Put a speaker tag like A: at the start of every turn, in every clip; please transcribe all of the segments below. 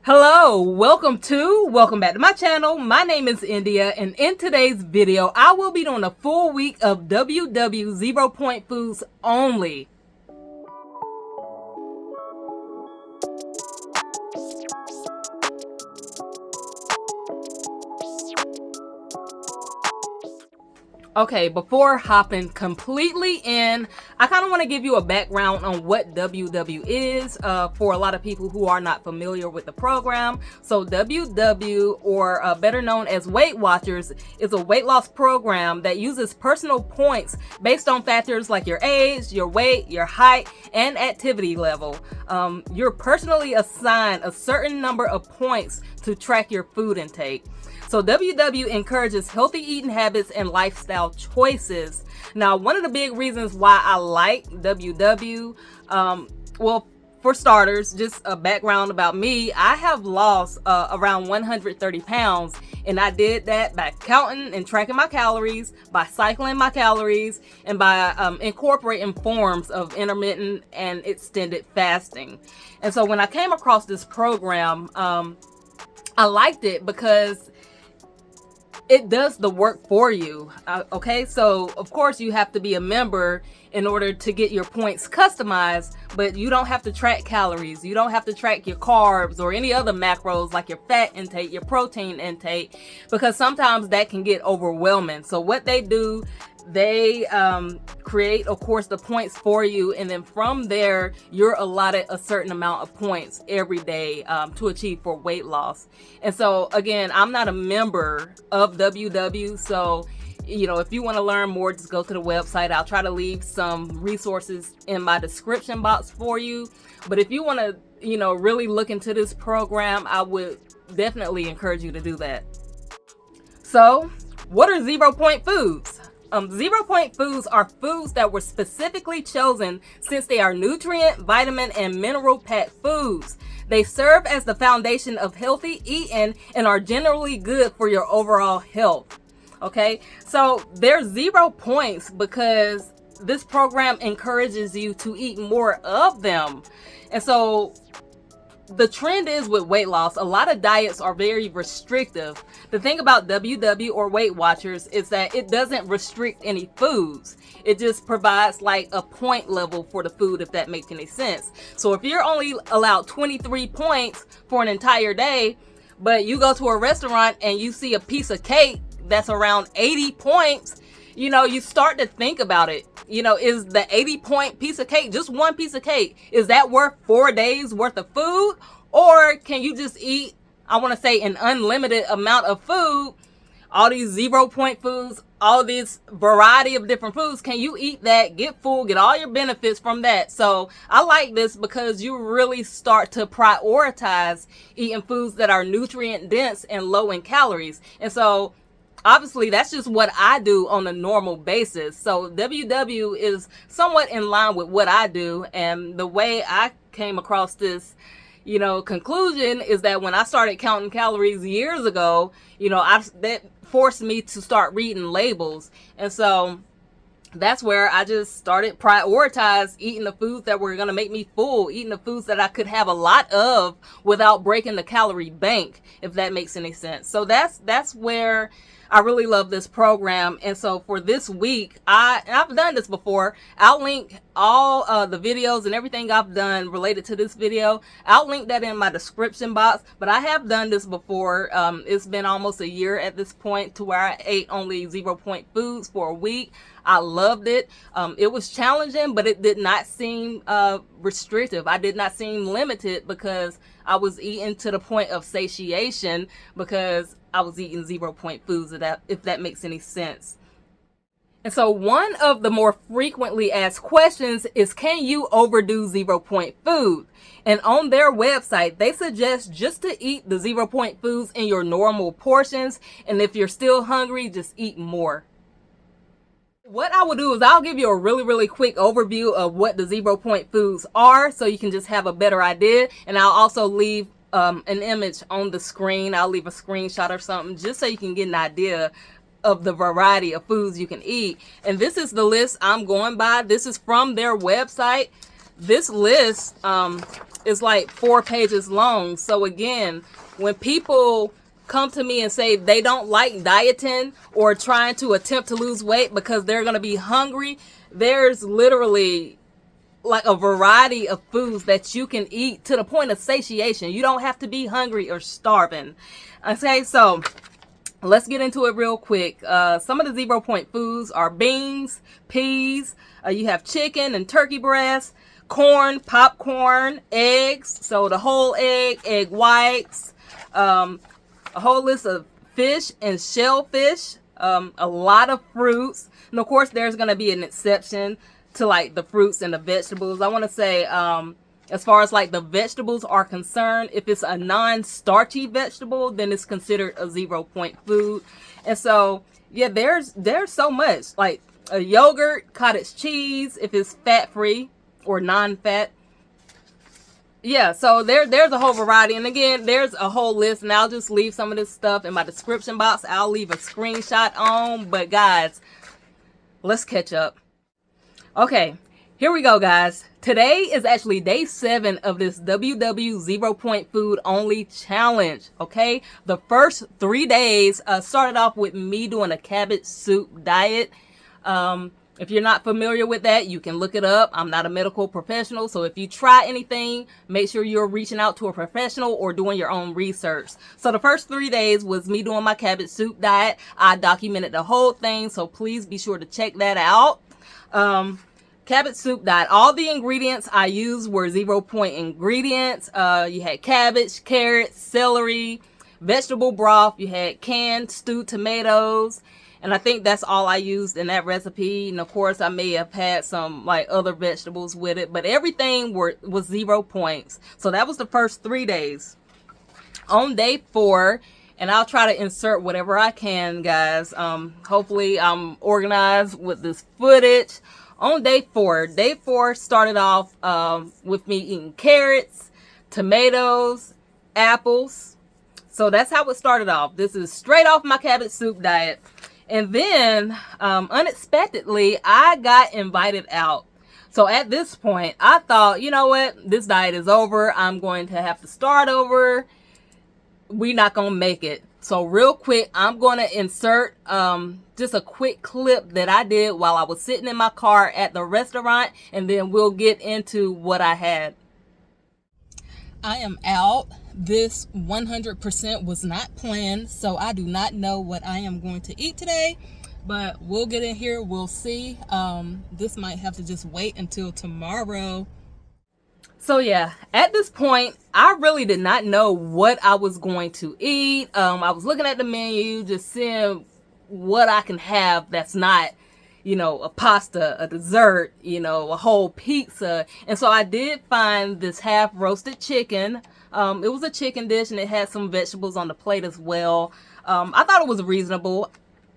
A: Hello, welcome back to my channel. My name is India, and in today's video, I will be doing a full week of ZeroPoint Foods only. Okay, before hopping completely in, I kind of want to give you a background on what WW is for a lot of people who are not familiar with the program. So WW, or better known as Weight Watchers, is a weight loss program that uses personal points based on factors like your age, your weight, your height, and activity level. You're personally assigned a certain number of points to track your food intake. So WW encourages healthy eating habits and lifestyle choices. Now, one of the big reasons why I like WW, well, for starters, just a background about me, I have lost around 130 pounds, and I did that by counting and tracking my calories, by cycling my calories, and by incorporating forms of intermittent and extended fasting. And so when I came across this program, I liked it because it does the work for you. Okay, so of course you have to be a member in order to get your points customized, but you don't have to track calories, you don't have to track your carbs or any other macros like your fat intake, your protein intake, because sometimes that can get overwhelming. So what they do, they create, of course, the points for you, and then from there you're allotted a certain amount of points every day to achieve for weight loss. And so again, I'm not a member of WW, so if you want to learn more, just go to the website. I'll try to leave some resources in my description box for you. But if you want to really look into this program, I would definitely encourage you to do that. So what are ZeroPoint foods? ZeroPoint foods are foods that were specifically chosen since they are nutrient, vitamin, and mineral packed foods. They serve as the foundation of healthy eating and are generally good for your overall health. Okay, so there's 0 points because this program encourages you to eat more of them. And so the trend is with weight loss, a lot of diets are very restrictive. The thing about WW or Weight Watchers is that it doesn't restrict any foods. It just provides like a point level for the food, if that makes any sense. So if you're only allowed 23 points for an entire day, but you go to a restaurant and you see a piece of cake that's around 80 points, you start to think about it. Is the 80-point piece of cake, just one piece of cake, is that worth 4 days worth of food? Or can you just eat, I want to say, an unlimited amount of food, all these 0-point foods, all this variety of different foods? Can you eat that, get full, get all your benefits from that? So I like this because you really start to prioritize eating foods that are nutrient dense and low in calories. And so obviously, that's just what I do on a normal basis. So WW is somewhat in line with what I do. And the way I came across this, conclusion is that when I started counting calories years ago, that forced me to start reading labels. And so that's where I just started prioritize eating the foods that were going to make me full, eating the foods that I could have a lot of without breaking the calorie bank, if that makes any sense. So that's where I really love this program. And so for this week, I've done this before. I'll link all the videos and everything I've done related to this video. I'll link that in my description box. But I have done this before. It's been almost a year at this point to where I ate only 0-point foods for a week. I loved it. It was challenging, but it did not seem restrictive. I did not seem limited because I was eating to the point of satiation, because I was eating 0-point foods, if that makes any sense. And so one of the more frequently asked questions is, can you overdo 0-point food? And on their website, they suggest just to eat the 0-point foods in your normal portions. And if you're still hungry, just eat more. What I will do is I'll give you a really quick overview of what the 0-point foods are, so you can just have a better idea. And I'll also leave an image on the screen. I'll leave a screenshot or something just so you can get an idea of the variety of foods you can eat. And this is the list I'm going by. This is from their website. This list is like 4 pages long. So again, when people come to me and say they don't like dieting or trying to attempt to lose weight because they're going to be hungry, there's literally like a variety of foods that you can eat to the point of satiation. You don't have to be hungry or starving. Okay, so let's get into it real quick. Some of the ZeroPoint foods are beans, peas, you have chicken and turkey breast, corn, popcorn, eggs, so the whole egg, egg whites, a whole list of fish and shellfish, a lot of fruits, and of course there's going to be an exception to like the fruits and the vegetables. I want to say as far as like the vegetables are concerned, if it's a non-starchy vegetable, then it's considered a ZeroPoint food. And so yeah, there's so much, like a yogurt, cottage cheese if it's fat-free or non-fat. Yeah, so there's a whole variety, and again, there's a whole list, and I'll just leave some of this stuff in my description box. I'll leave a screenshot on, but guys, let's catch up. Okay, here we go, guys. Today is actually day 7 of this WW ZeroPoint Food Only challenge, okay? The first 3 days started off with me doing a cabbage soup diet. If you're not familiar with that, you can look it up. I'm not a medical professional, so if you try anything, make sure you're reaching out to a professional or doing your own research. So the first 3 days was me doing my cabbage soup diet. I documented the whole thing, so please be sure to check that out. Cabbage soup diet. All the ingredients I used were ZeroPoint ingredients. You had cabbage, carrots, celery, vegetable broth. You had canned stewed tomatoes. And I think that's all I used in that recipe. And of course, I may have had some like other vegetables with it, but everything was 0 points. So that was the first 3 days. On day 4, and I'll try to insert whatever I can, guys. Hopefully I'm organized with this footage. On day 4 started off with me eating carrots, tomatoes, apples. So that's how it started off. This is straight off my cabbage soup diet. And then, unexpectedly, I got invited out. So at this point, I thought, you know what? This diet is over. I'm going to have to start over. We're not going to make it. So real quick, I'm going to insert just a quick clip that I did while I was sitting in my car at the restaurant. And then we'll get into what I had. I am out. This 100% was not planned, so I do not know what I am going to eat today, but we'll get in here. We'll see. This might have to just wait until tomorrow. So yeah, at this point, I really did not know what I was going to eat. I was looking at the menu, just seeing what I can have that's not, you know, a pasta, a dessert, you know, a whole pizza. And so I did find this half roasted chicken. It was a chicken dish and it had some vegetables on the plate as well. I thought it was reasonable.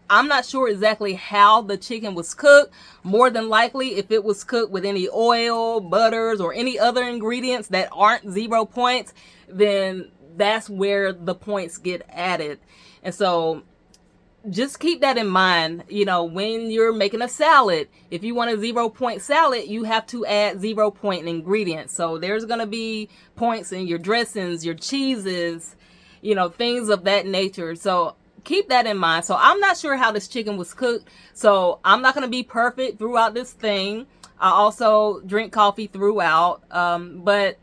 A: I'm not sure exactly how the chicken was cooked. More than likely, if it was cooked with any oil, butters, or any other ingredients that aren't 0 points, then that's where the points get added. And so just keep that in mind, you know, when you're making a salad. If you want a 0 point salad, you have to add 0 point ingredients. So there's going to be points in your dressings, your cheeses, you know, things of that nature. So keep that in mind. So I'm not sure how this chicken was cooked. So I'm not going to be perfect throughout this thing. I also drink coffee throughout, but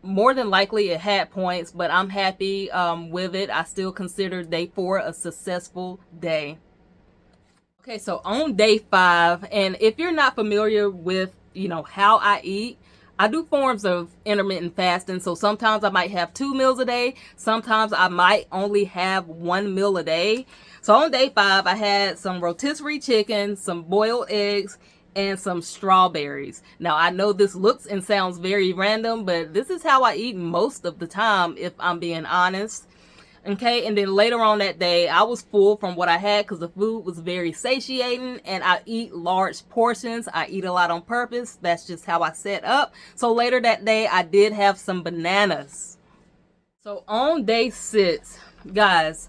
A: more than likely it had points, but I'm happy with it. I still consider day 4 a successful day. Okay, so on day 5, and if you're not familiar with, you know, how I eat, I do forms of intermittent fasting. So sometimes I might have 2 meals a day. Sometimes I might only have 1 meal a day. So on day 5, I had some rotisserie chicken, some boiled eggs, and some strawberries. Now, I know this looks and sounds very random, but this is how I eat most of the time, if I'm being honest. Okay, and then later on that day, I was full from what I had because the food was very satiating, and I eat large portions. I eat a lot on purpose. That's just how I set up. So later that day, I did have some bananas. So on day 6, guys,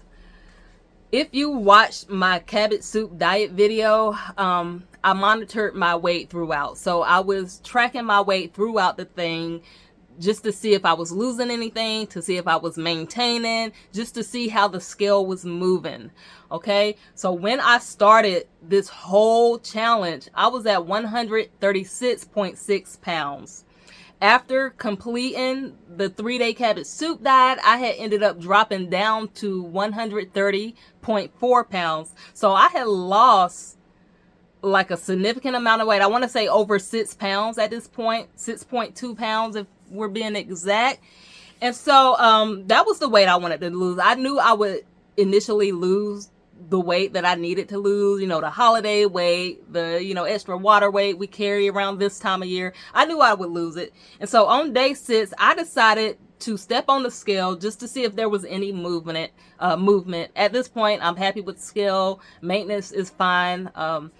A: if you watched my cabbage soup diet video, I monitored my weight throughout. So I was tracking my weight throughout the thing, just to see if I was losing anything, to see if I was maintaining, just to see how the scale was moving. Okay, so when I started this whole challenge, I was at 136.6 pounds. After completing the 3-day cabbage soup diet, I had ended up dropping down to 130.4 pounds. So I had lost like a significant amount of weight. I want to say over 6 pounds at this point, 6.2 pounds if we're being exact. And so that was the weight I wanted to lose. I knew I would initially lose the weight that I needed to lose, you know, the holiday weight, the, you know, extra water weight we carry around this time of year. I knew I would lose it. And so on day 6, I decided to step on the scale just to see if there was any movement. At this point, I'm happy with the scale. Maintenance is fine. And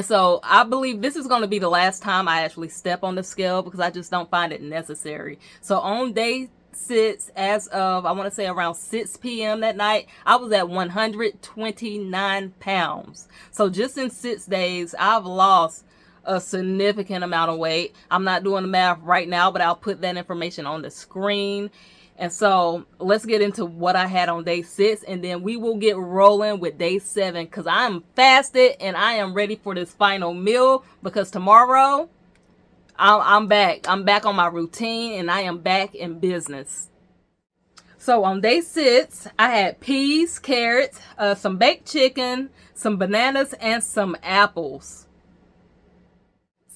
A: so I believe this is going to be the last time I actually step on the scale because I just don't find it necessary. So on day 6, as of, I want to say around 6 p.m. that night, I was at 129 pounds. So just in 6 days, I've lost a significant amount of weight. I'm not doing the math right now, but I'll put that information on the screen. And so let's get into what I had on day 6, and then we will get rolling with day 7 because I'm fasted and I am ready for this final meal because tomorrow I'm back. I'm back on my routine and I am back in business. So on day 6, I had peas, carrots, some baked chicken, some bananas, and some apples.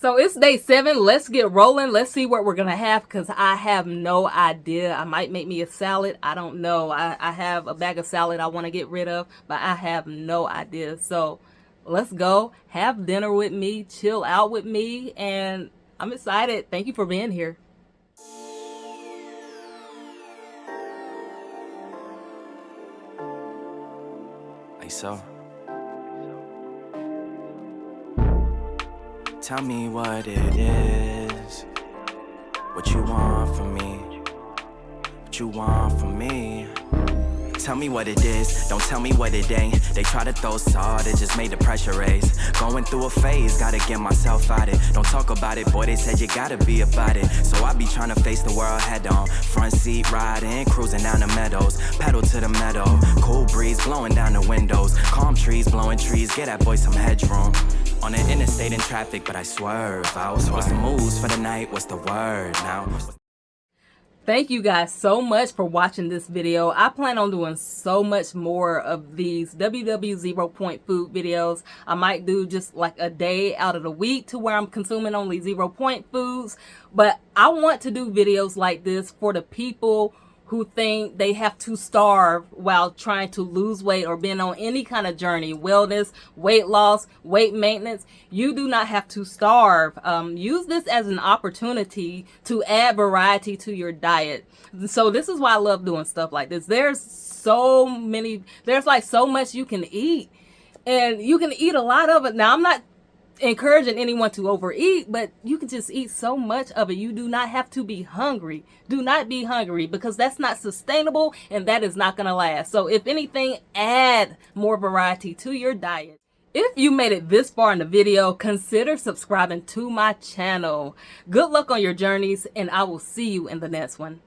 A: So it's day 7. Let's get rolling. Let's see what we're going to have because I have no idea. I might make me a salad. I don't know. I have a bag of salad I want to get rid of, but I have no idea. So let's go have dinner with me, chill out with me, and I'm excited. Thank you for being here.
B: Like so. Tell me what it is, what you want from me, what you want from me. Tell me what it is, don't tell me what it ain't. They try to throw salt, it just made the pressure raise. Going through a phase, gotta get myself out it. Don't talk about it, boy, they said you gotta be about it. So I be trying to face the world head on. Front seat riding, cruising down the meadows. Pedal to the meadow, cool breeze blowing down the windows. Calm trees, blowing trees, get that boy some headroom. On the interstate in traffic, but I swerve out. What's the moves for the night, what's the word now?
A: Thank you guys so much for watching this video. I plan on doing so much more of these ZeroPoint food videos. I might do just like a day out of the week to where I'm consuming only ZeroPoint foods. But I want to do videos like this for the people who think they have to starve while trying to lose weight or being on any kind of journey, wellness, weight loss, weight maintenance. You do not have to starve. Use this as an opportunity to add variety to your diet. So this is why I love doing stuff like this. There's like so much you can eat, and you can eat a lot of it. Now, I'm not encouraging anyone to overeat, but you can just eat so much of it. You do not have to be hungry. Do not be hungry because that's not sustainable and that is not going to last. So if anything, add more variety to your diet. If you made it this far in the video, consider subscribing to my channel. Good luck on your journeys, and I will see you in the next one.